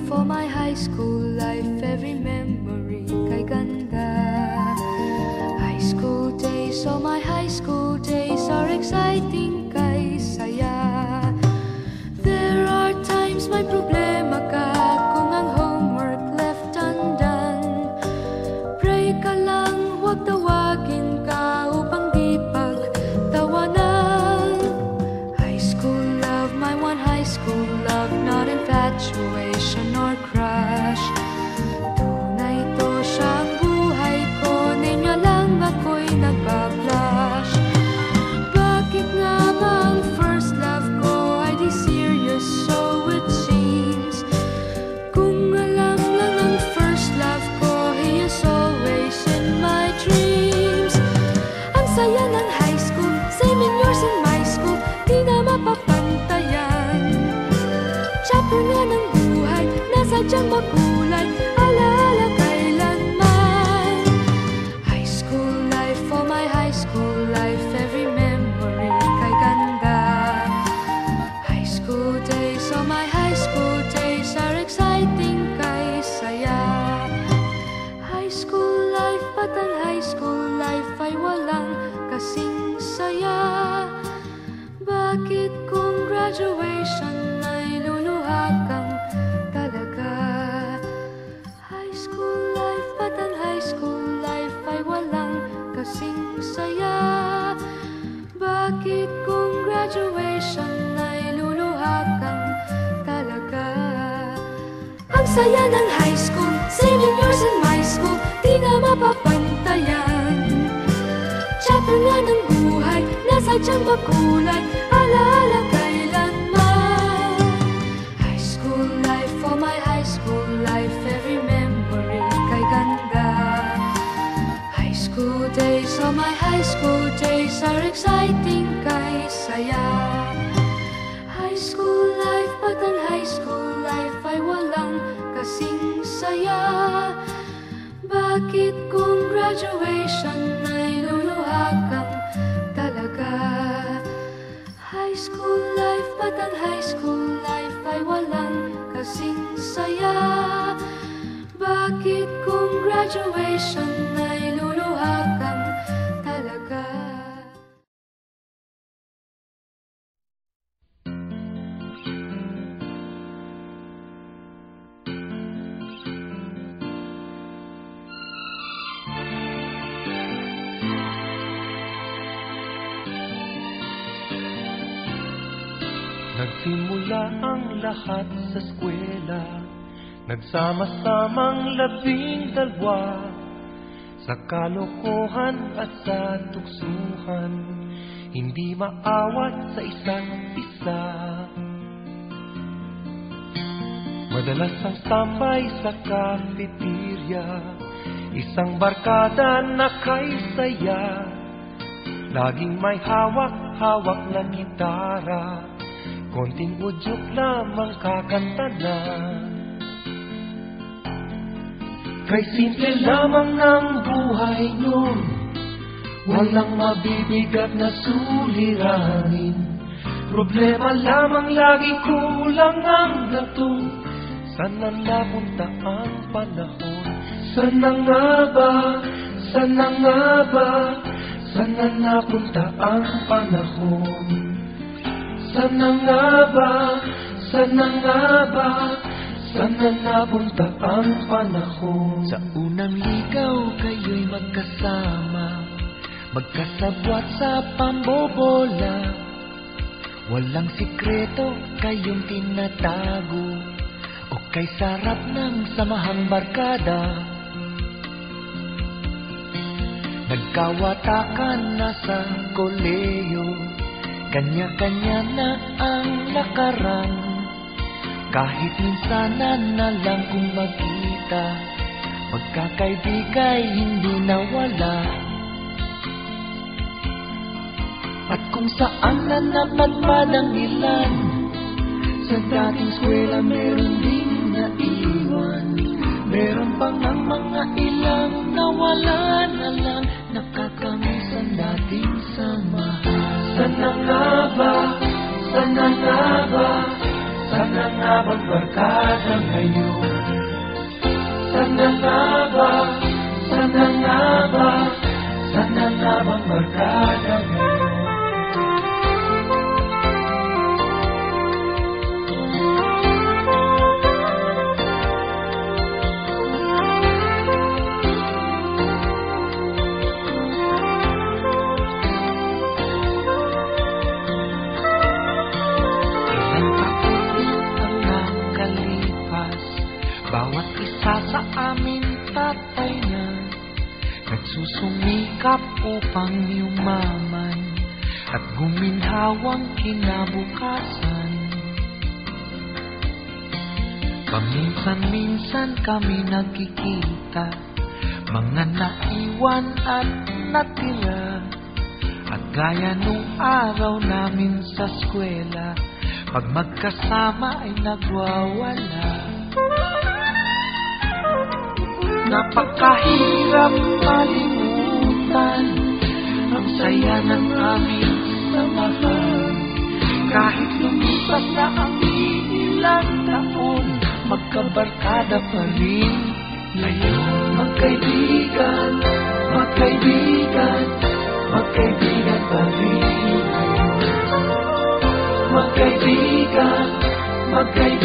For my high school life, every memory kay ganda. High school days, oh my high school days are exciting kay saya. There are times may problema ka kung ang homework left undone. Pray ka lang, huwag tawagin ka upang di pagtawanan. High school love, my one high school love, not infatuation or crush. Tunay to siyang buhay ko, ninyo lang ako'y nagbablush. Bakit nga ba ang first love ko ay di serious, so it seems? Kung alam lang ang first love ko, he is always in my dreams. Ang saya ng high school, same in yours in my school, di na mapapantayan. Chapter nga ng buhay, nasadyang makulay, alaala kailanman. High school life, oh my high school life, every memory kay ganda. High school days, oh my high school days are exciting kay saya. High school life, at ang high school life ay walang kasing saya. Bakit kung graduation ay luluha kang talaga? High school life, at ang high school life ay walang kasing saya. Bakit kung graduation ay luluha kang talaga? Ang saya ng high school, same in yours in my school, di na mapapantayan. Chapter nga ng buhay, nasadyang makulay, alaala kailanman. High school life, oh my high school life, every memory kay ganda. High school days, oh my high school days are exciting kay saya. High school life, at ang high school life ay walang kasing saya. Bakit kung graduation ay luluha kang talaga? High school life, at ang high school life ay walang kasing saya. Bakit kung graduation ay luluha kang talaga? Nagsimula ang lahat sa eskwela, nagsama-samang 12 sa kalokohan at sa tuksuhan, hindi maawat sa isa't isa. Madalas ang tambay sa cafeteria, isang barkada na kay saya, laging may hawak-hawak na gitara, konting udyok lamang kakanta na. Kay simple lamang ng buhay nun, walang mabibigat na suliranin. Problema lamang lagi kulang ang gatong, saan na napunta ang panahon? Sana nga ba, sana nga ba, saan na napunta ang panahon? Sana nga ba, sana nga ba, saan na napunta ang panahon? Sa unang ligaw kayo'y magkasama, magkasabwat sa pambobola. Walang sikreto kayong tinatago, o kay sarap ng samahang barkada. Nagkawatakan na sa koleyo, kanya-kanya na ang lakaran. Kahit minsanan na lang kung magkita, magkakaibigay hindi nawala. At kung saan na napadpad ang ilan, sa dating eskwela meron ding naiwan. wala na lang nakakamiss ang dating samahan. Sana nga ba, sana nga ba, sana nga bang barkada ngayon? Sana nga ba, sana nga ba, sana nga bang barkada ngayon? Bawat isa sa amin tatay na nagsusumikap upang yumaman at guminhawang kinabukasan. Paminsan-minsan kami nagkikita, mga naiwan at natira, at gaya nung araw namin sa eskwela, pag magkasama ay nagwawala. Napakahirap malimutan ang saya ng aming samahan. Kahit lumipas na ang ilang taon, magkabarkada pa rin ngayon. Magkaibigan, magkaibigan, magkaibigan pa rin ngayon. Magkaibigan, magkaibigan,